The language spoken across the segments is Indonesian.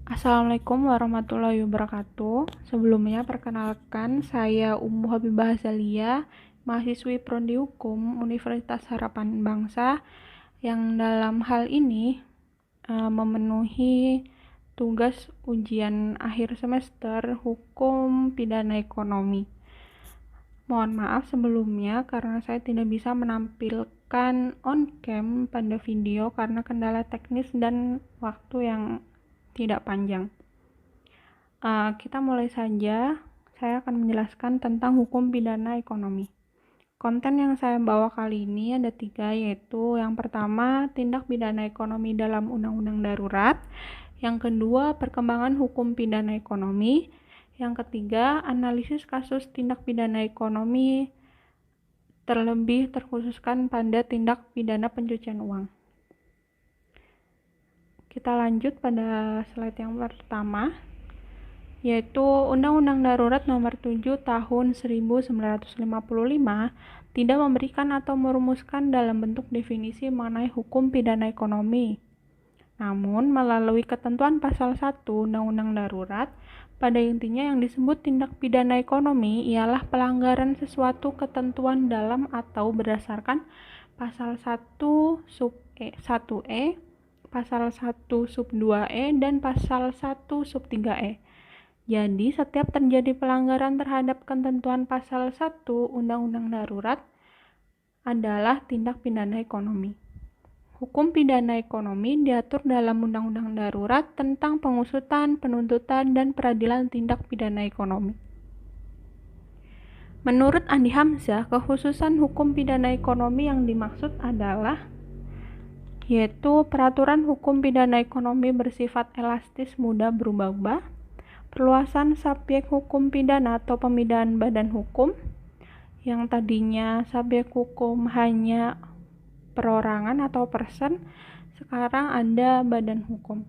Assalamualaikum warahmatullahi wabarakatuh. Sebelumnya perkenalkan saya Ummu Habibah Hazalia, mahasiswi Prodi Hukum Universitas Harapan Bangsa yang dalam hal ini memenuhi tugas ujian akhir semester Hukum Pidana Ekonomi. Mohon maaf sebelumnya karena saya tidak bisa menampilkan on-cam pada video karena kendala teknis dan waktu yang tidak panjang. Kita mulai saja. Saya akan menjelaskan tentang hukum pidana ekonomi. Konten yang saya bawa kali ini ada 3, yaitu yang pertama, tindak pidana ekonomi dalam undang-undang darurat. Yang kedua, perkembangan hukum pidana ekonomi. Yang ketiga, analisis kasus tindak pidana ekonomi, terlebih terkhususkan pada tindak pidana pencucian uang. Kita lanjut pada slide yang pertama, yaitu Undang-Undang Darurat Nomor 7 Tahun 1955 tidak memberikan atau merumuskan dalam bentuk definisi mengenai hukum pidana ekonomi. Namun, melalui ketentuan pasal 1 Undang-Undang Darurat, pada intinya yang disebut tindak pidana ekonomi ialah pelanggaran sesuatu ketentuan dalam atau berdasarkan pasal 1 sub 1E, pasal 1 sub 2E, dan pasal 1 sub 3E. Jadi, setiap terjadi pelanggaran terhadap ketentuan pasal 1 Undang-Undang Darurat adalah tindak pidana ekonomi. Hukum pidana ekonomi diatur dalam Undang-Undang Darurat tentang pengusutan, penuntutan, dan peradilan tindak pidana ekonomi. Menurut Andi Hamzah, kekhususan hukum pidana ekonomi yang dimaksud adalah yaitu peraturan hukum pidana ekonomi bersifat elastis, mudah berubah-ubah, perluasan subjek hukum pidana atau pemindahan badan hukum yang tadinya subjek hukum hanya perorangan atau person, sekarang ada badan hukum.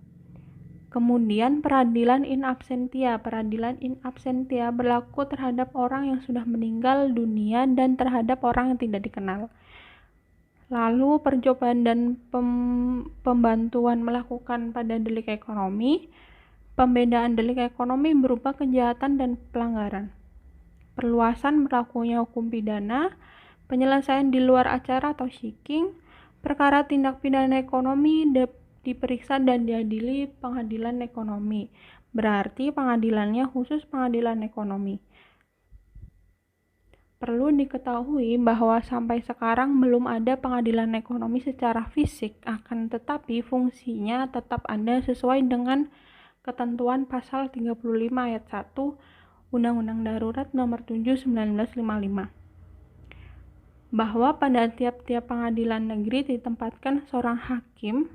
Kemudian peradilan in absentia. Peradilan in absentia berlaku terhadap orang yang sudah meninggal dunia dan terhadap orang yang tidak dikenal. Lalu percobaan dan pembantuan melakukan pada delik ekonomi. Pembedaan delik ekonomi berupa kejahatan dan pelanggaran. Perluasan berlakunya hukum pidana, penyelesaian di luar acara atau seeking, perkara tindak pidana ekonomi diperiksa dan diadili pengadilan ekonomi. Berarti pengadilannya khusus pengadilan ekonomi. Perlu diketahui bahwa sampai sekarang belum ada pengadilan ekonomi secara fisik, akan tetapi fungsinya tetap ada sesuai dengan ketentuan pasal 35 ayat 1 Undang-Undang Darurat Nomor 7 1955, bahwa pada tiap-tiap pengadilan negeri ditempatkan seorang hakim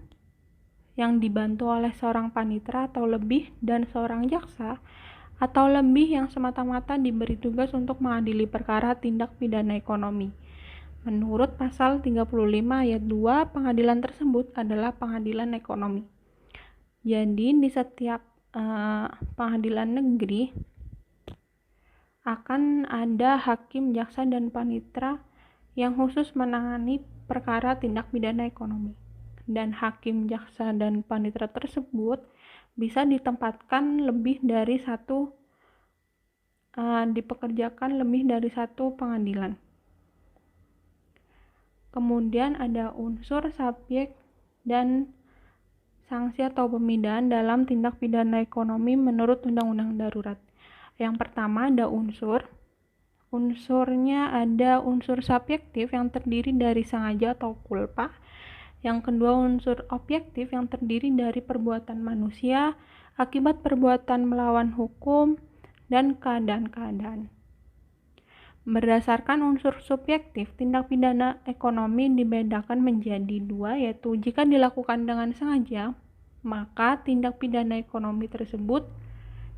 yang dibantu oleh seorang panitera atau lebih dan seorang jaksa atau lebih yang semata-mata diberi tugas untuk mengadili perkara tindak pidana ekonomi. Menurut pasal 35 ayat 2, pengadilan tersebut adalah pengadilan ekonomi. Jadi di setiap pengadilan negeri akan ada hakim, jaksa, dan panitera yang khusus menangani perkara tindak pidana ekonomi. Dan hakim, jaksa, dan panitera tersebut bisa ditempatkan lebih dari satu, dipekerjakan lebih dari satu pengadilan. Kemudian ada unsur, subjek, dan sanksi atau pemindahan dalam tindak pidana ekonomi menurut Undang-Undang Darurat. Yang pertama ada unsur. Unsurnya ada unsur subjektif yang terdiri dari sengaja atau culpa. Yang kedua unsur objektif yang terdiri dari perbuatan manusia akibat perbuatan melawan hukum dan keadaan-keadaan. Berdasarkan unsur subjektif, tindak pidana ekonomi dibedakan menjadi 2, yaitu jika dilakukan dengan sengaja, maka tindak pidana ekonomi tersebut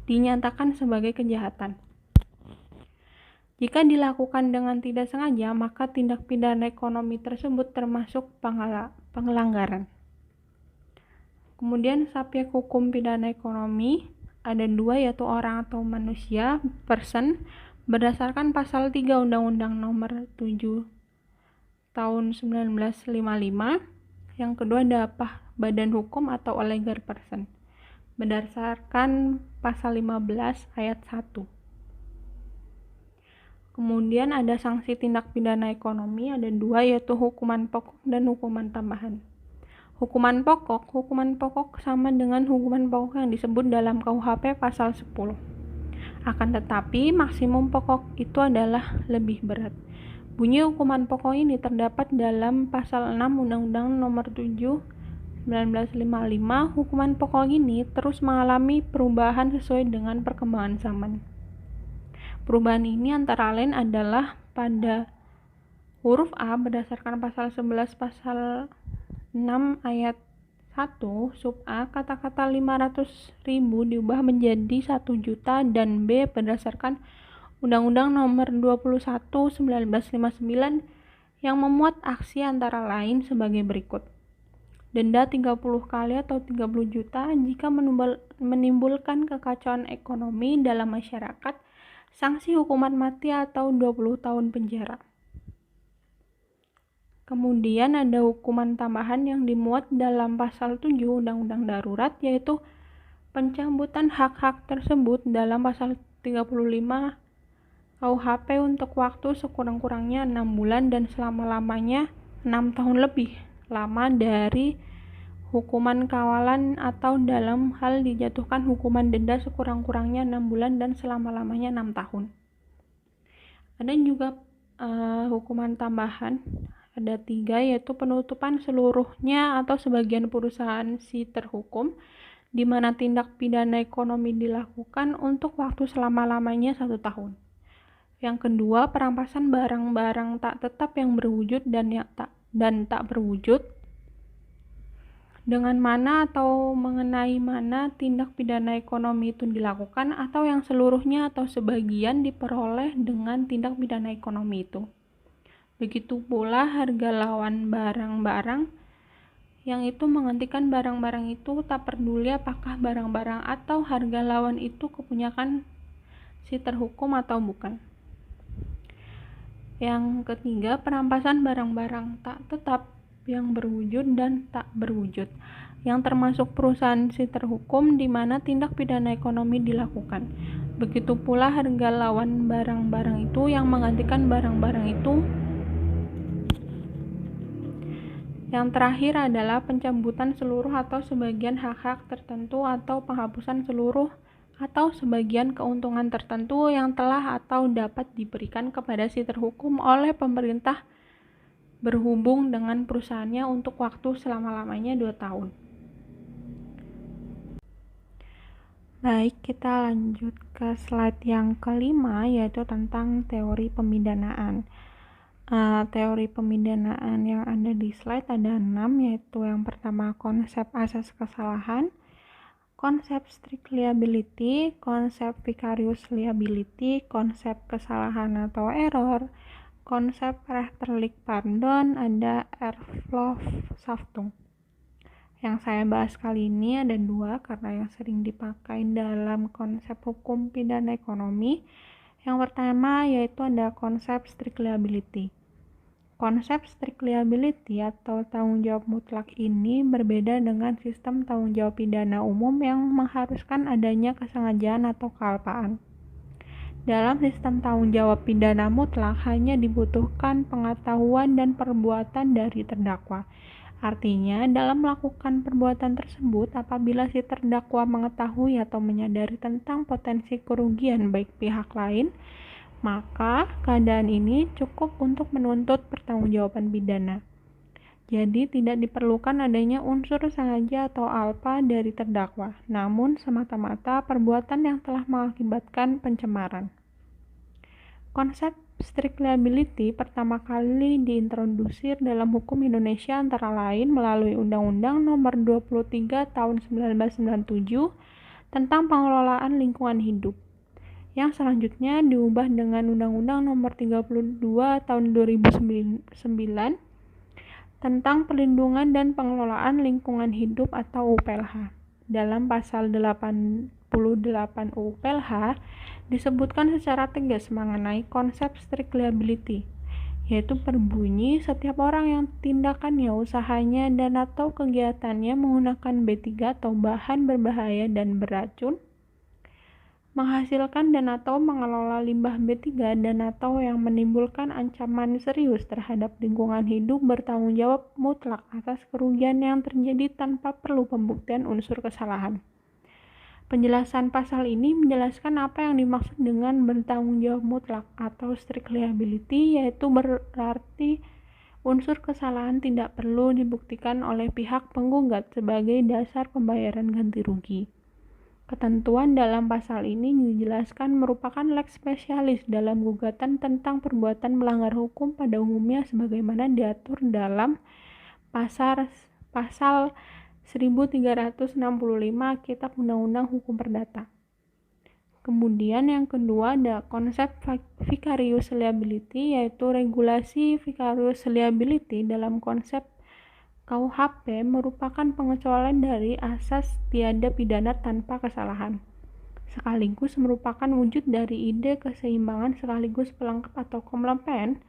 dinyatakan sebagai kejahatan. Jika dilakukan dengan tidak sengaja, maka tindak pidana ekonomi tersebut termasuk pelanggaran. Kemudian subjek hukum pidana ekonomi ada 2, yaitu orang atau manusia, person, berdasarkan pasal 3 Undang-Undang Nomor 7 Tahun 1955. Yang kedua ada badan hukum atau legal person. berdasarkan pasal 15 ayat 1. Kemudian ada sanksi tindak pidana ekonomi, ada 2, yaitu hukuman pokok dan hukuman tambahan. Hukuman pokok sama dengan hukuman pokok yang disebut dalam KUHP pasal 10. Akan tetapi maksimum pokok itu adalah lebih berat. Bunyi hukuman pokok ini terdapat dalam pasal 6 Undang-Undang Nomor 7 1955. Hukuman pokok ini terus mengalami perubahan sesuai dengan perkembangan zaman. Perubahan ini antara lain adalah pada huruf A berdasarkan pasal 11 pasal 6 ayat 1 sub A, kata-kata 500.000 diubah menjadi 1 juta, dan B berdasarkan Undang-Undang Nomor 21 1959 yang memuat aksi antara lain sebagai berikut. Denda 30 kali atau 30 juta jika menimbulkan kekacauan ekonomi dalam masyarakat, sanksi hukuman mati atau 20 tahun penjara. Kemudian ada hukuman tambahan yang dimuat dalam pasal 7 Undang-Undang Darurat, yaitu pencabutan hak-hak tersebut dalam pasal 35 KUHP untuk waktu sekurang-kurangnya 6 bulan dan selama-lamanya 6 tahun lebih lama dari hukuman kawalan, atau dalam hal dijatuhkan hukuman denda sekurang-kurangnya 6 bulan dan selama-lamanya 6 tahun. Ada juga hukuman tambahan, ada 3, yaitu penutupan seluruhnya atau sebagian perusahaan si terhukum, di mana tindak pidana ekonomi dilakukan untuk waktu selama-lamanya 1 tahun. Yang kedua, perampasan barang-barang tak tetap yang berwujud dan tak berwujud, dengan mana atau mengenai mana tindak pidana ekonomi itu dilakukan, atau yang seluruhnya atau sebagian diperoleh dengan tindak pidana ekonomi itu. Begitu pula harga lawan barang-barang, yang itu menghentikan barang-barang itu tak peduli apakah barang-barang atau harga lawan itu kepunyaan si terhukum atau bukan. Yang ketiga, perampasan barang-barang tak tetap yang berwujud dan tak berwujud, yang termasuk perusahaan si terhukum di mana tindak pidana ekonomi dilakukan. Begitu pula harga lawan barang-barang itu yang menggantikan barang-barang itu. Yang terakhir adalah pencabutan seluruh atau sebagian hak-hak tertentu atau penghapusan seluruh atau sebagian keuntungan tertentu yang telah atau dapat diberikan kepada si terhukum oleh pemerintah berhubung dengan perusahaannya untuk waktu selama-lamanya 2 tahun. Baik, kita lanjut ke slide yang kelima, yaitu tentang teori pemidanaan. Teori pemidanaan yang ada di slide ada 6, yaitu yang pertama konsep asas kesalahan, konsep strict liability, konsep vicarious liability, konsep kesalahan atau error, konsep rechterlich pardon, ada Erfurtshaftung. Yang saya bahas kali ini ada 2 karena yang sering dipakai dalam konsep hukum pidana ekonomi. Yang pertama yaitu ada konsep strict liability. Konsep strict liability atau tanggung jawab mutlak ini berbeda dengan sistem tanggung jawab pidana umum yang mengharuskan adanya kesengajaan atau kealpaan. Dalam sistem tanggung jawab pidana mutlak hanya dibutuhkan pengetahuan dan perbuatan dari terdakwa. Artinya, dalam melakukan perbuatan tersebut, apabila si terdakwa mengetahui atau menyadari tentang potensi kerugian baik pihak lain, maka keadaan ini cukup untuk menuntut pertanggungjawaban pidana. Jadi, tidak diperlukan adanya unsur sengaja atau alpa dari terdakwa, namun semata-mata perbuatan yang telah mengakibatkan pencemaran. Konsep strict liability pertama kali diintrodusir dalam hukum Indonesia antara lain melalui Undang-Undang Nomor 23 Tahun 1997 tentang pengelolaan lingkungan hidup, yang selanjutnya diubah dengan Undang-Undang Nomor 32 Tahun 2009 tentang perlindungan dan pengelolaan lingkungan hidup atau UPLH. Dalam pasal 88 UPLH disebutkan secara tegas mengenai konsep strict liability, yaitu berbunyi setiap orang yang tindakannya, usahanya, dan atau kegiatannya menggunakan B3 atau bahan berbahaya dan beracun, menghasilkan dan atau mengelola limbah B3 dan atau yang menimbulkan ancaman serius terhadap lingkungan hidup bertanggung jawab mutlak atas kerugian yang terjadi tanpa perlu pembuktian unsur kesalahan. Penjelasan pasal ini menjelaskan apa yang dimaksud dengan bertanggung jawab mutlak atau strict liability, yaitu berarti unsur kesalahan tidak perlu dibuktikan oleh pihak penggugat sebagai dasar pembayaran ganti rugi. Ketentuan dalam pasal ini dijelaskan merupakan lex specialis dalam gugatan tentang perbuatan melanggar hukum pada umumnya sebagaimana diatur dalam pasal 1365 Kitab Undang-Undang Hukum Perdata. Kemudian yang kedua ada konsep vicarious liability, yaitu regulasi vicarious liability dalam konsep KUHP merupakan pengecualian dari asas tiada pidana tanpa kesalahan, sekaligus merupakan wujud dari ide keseimbangan sekaligus pelengkap atau komplement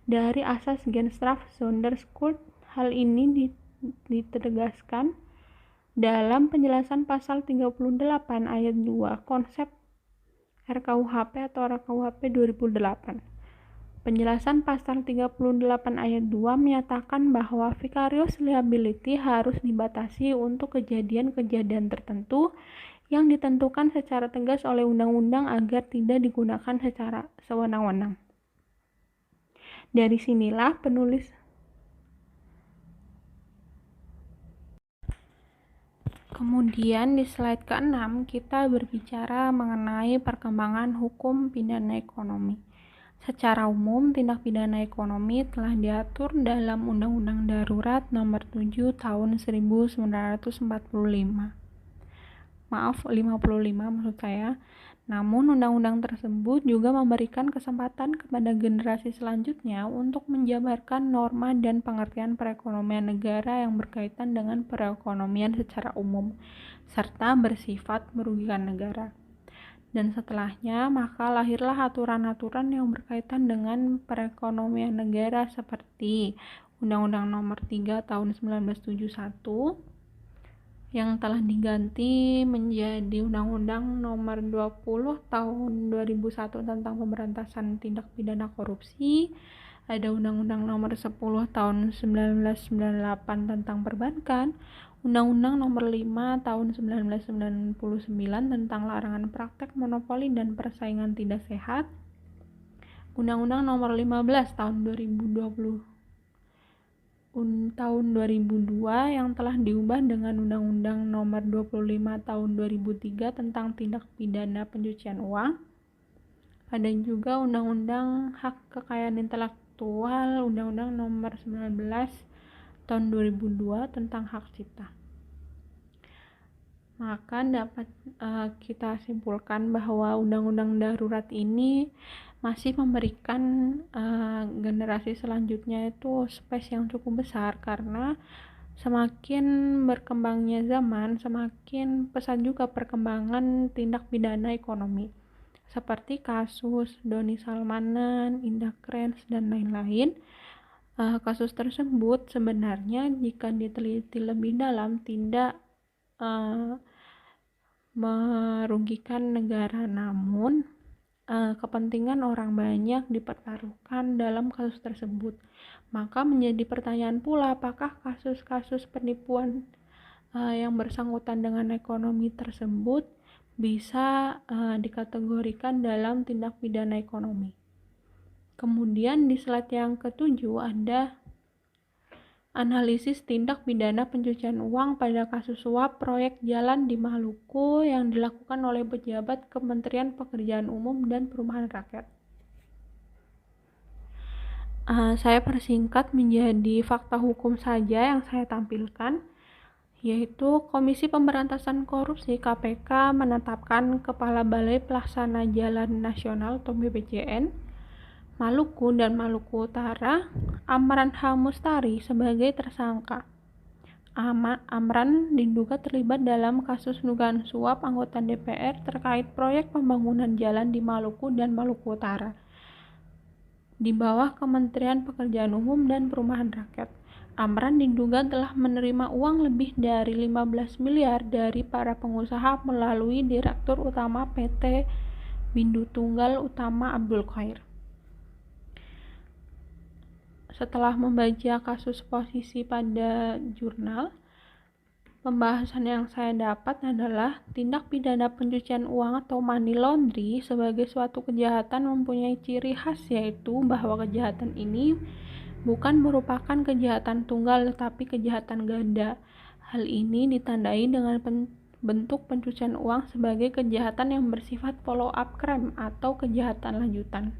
dari asas Genstraf Sonderschuld. Hal ini ditegaskan dalam penjelasan pasal 38 ayat 2 konsep RKUHP atau RKUHP 2008. Penjelasan pasal 38 ayat 2 menyatakan bahwa vicarious liability harus dibatasi untuk kejadian-kejadian tertentu yang ditentukan secara tegas oleh undang-undang agar tidak digunakan secara sewenang-wenang. Dari sinilah penulis Kemudian di slide ke-6 kita berbicara mengenai perkembangan hukum pidana ekonomi. Secara umum, tindak pidana ekonomi telah diatur dalam Undang-Undang Darurat Nomor 7 Tahun 1945. Maaf, 55 maksud saya. Namun, undang-undang tersebut juga memberikan kesempatan kepada generasi selanjutnya untuk menjabarkan norma dan pengertian perekonomian negara yang berkaitan dengan perekonomian secara umum, serta bersifat merugikan negara. Dan setelahnya, maka lahirlah aturan-aturan yang berkaitan dengan perekonomian negara seperti Undang-Undang Nomor 3 Tahun 1971 yang telah diganti menjadi Undang-Undang Nomor 20 Tahun 2001 tentang pemberantasan tindak pidana korupsi, ada Undang-Undang Nomor 10 Tahun 1998 tentang perbankan, Undang-Undang Nomor 5 Tahun 1999 tentang larangan praktek monopoli dan persaingan tidak sehat, Undang-Undang Nomor 15 Tahun 2002 yang telah diubah dengan Undang-Undang Nomor 25 Tahun 2003 tentang tindak pidana pencucian uang. Ada juga Undang-Undang Hak Kekayaan Intelektual, Undang-Undang Nomor 19 Tahun 2002 tentang hak cipta. Maka dapat kita simpulkan bahwa Undang-Undang Darurat ini masih memberikan generasi selanjutnya itu space yang cukup besar, karena semakin berkembangnya zaman, semakin pesat juga perkembangan tindak pidana ekonomi seperti kasus Doni Salmanan, Indah Krens, dan lain-lain. Kasus tersebut sebenarnya jika diteliti lebih dalam tidak merugikan negara, namun kepentingan orang banyak dipertaruhkan dalam kasus tersebut. Maka menjadi pertanyaan pula, apakah kasus-kasus penipuan yang bersangkutan dengan ekonomi tersebut bisa dikategorikan dalam tindak pidana ekonomi. Kemudian di slide yang ke-7 ada analisis tindak pidana pencucian uang pada kasus suap proyek jalan di Maluku yang dilakukan oleh pejabat Kementerian Pekerjaan Umum dan Perumahan Rakyat. Saya persingkat menjadi fakta hukum saja yang saya tampilkan, yaitu Komisi Pemberantasan Korupsi KPK menetapkan Kepala Balai Pelaksana Jalan Nasional atau BPJN Maluku dan Maluku Utara, Amran H. Mustari, sebagai tersangka. Amran diduga terlibat dalam kasus dugaan suap anggota DPR terkait proyek pembangunan jalan di Maluku dan Maluku Utara. di bawah Kementerian Pekerjaan Umum dan Perumahan Rakyat. Amran diduga telah menerima uang lebih dari 15 miliar dari para pengusaha melalui Direktur Utama PT Windu Tunggal Utama Abdul Khair. Setelah membaca kasus posisi pada jurnal, pembahasan yang saya dapat adalah tindak pidana pencucian uang atau money laundry sebagai suatu kejahatan mempunyai ciri khas, yaitu bahwa kejahatan ini bukan merupakan kejahatan tunggal tetapi kejahatan ganda. Hal ini ditandai dengan bentuk pencucian uang sebagai kejahatan yang bersifat follow up crime atau kejahatan lanjutan.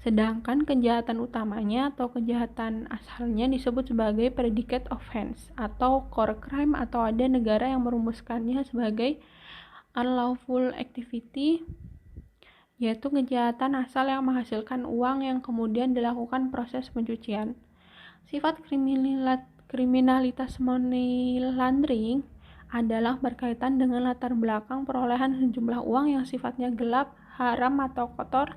Sedangkan kejahatan utamanya atau kejahatan asalnya disebut sebagai predicate offense atau core crime, atau ada negara yang merumuskannya sebagai unlawful activity, yaitu kejahatan asal yang menghasilkan uang yang kemudian dilakukan proses pencucian. Sifat kriminalitas money laundering adalah berkaitan dengan latar belakang perolehan sejumlah uang yang sifatnya gelap, haram atau kotor.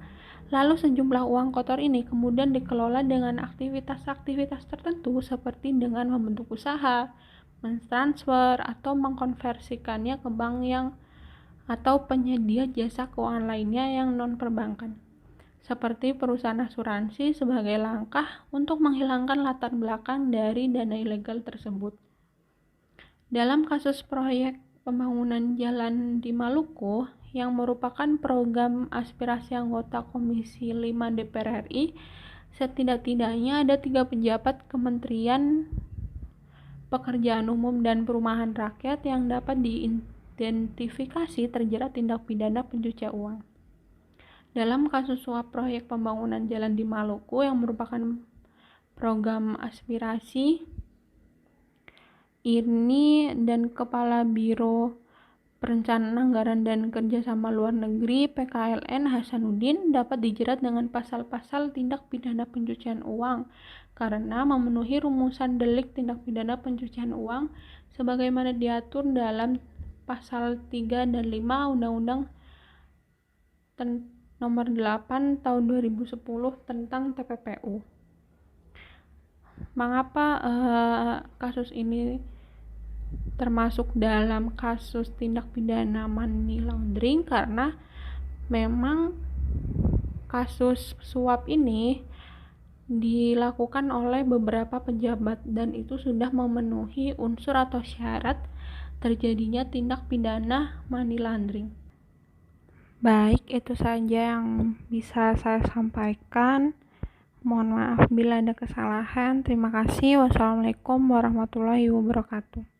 Lalu sejumlah uang kotor ini kemudian dikelola dengan aktivitas-aktivitas tertentu seperti dengan membentuk usaha, mentransfer atau mengkonversikannya ke bank yang atau penyedia jasa keuangan lainnya yang non-perbankan, seperti perusahaan asuransi, sebagai langkah untuk menghilangkan latar belakang dari dana ilegal tersebut. Dalam kasus proyek pembangunan jalan di Maluku yang merupakan program aspirasi anggota Komisi 5 DPR RI, setidak-tidaknya ada 3 pejabat Kementerian Pekerjaan Umum dan Perumahan Rakyat yang dapat diidentifikasi terjerat tindak pidana pencucian uang. Dalam kasus suap proyek pembangunan jalan di Maluku yang merupakan program aspirasi ini, dan Kepala Biro Perencanaan Anggaran dan Kerjasama Luar Negeri PKLN Hasanuddin dapat dijerat dengan pasal-pasal tindak pidana pencucian uang karena memenuhi rumusan delik tindak pidana pencucian uang sebagaimana diatur dalam pasal 3 dan 5 Undang-Undang Nomor 8 Tahun 2010 tentang TPPU. Mengapa kasus ini termasuk dalam kasus tindak pidana money laundering? Karena memang kasus suap ini dilakukan oleh beberapa pejabat dan itu sudah memenuhi unsur atau syarat terjadinya tindak pidana money laundering. Baik, itu saja yang bisa saya sampaikan. Mohon maaf bila ada kesalahan. Terima kasih. Wassalamualaikum warahmatullahi wabarakatuh.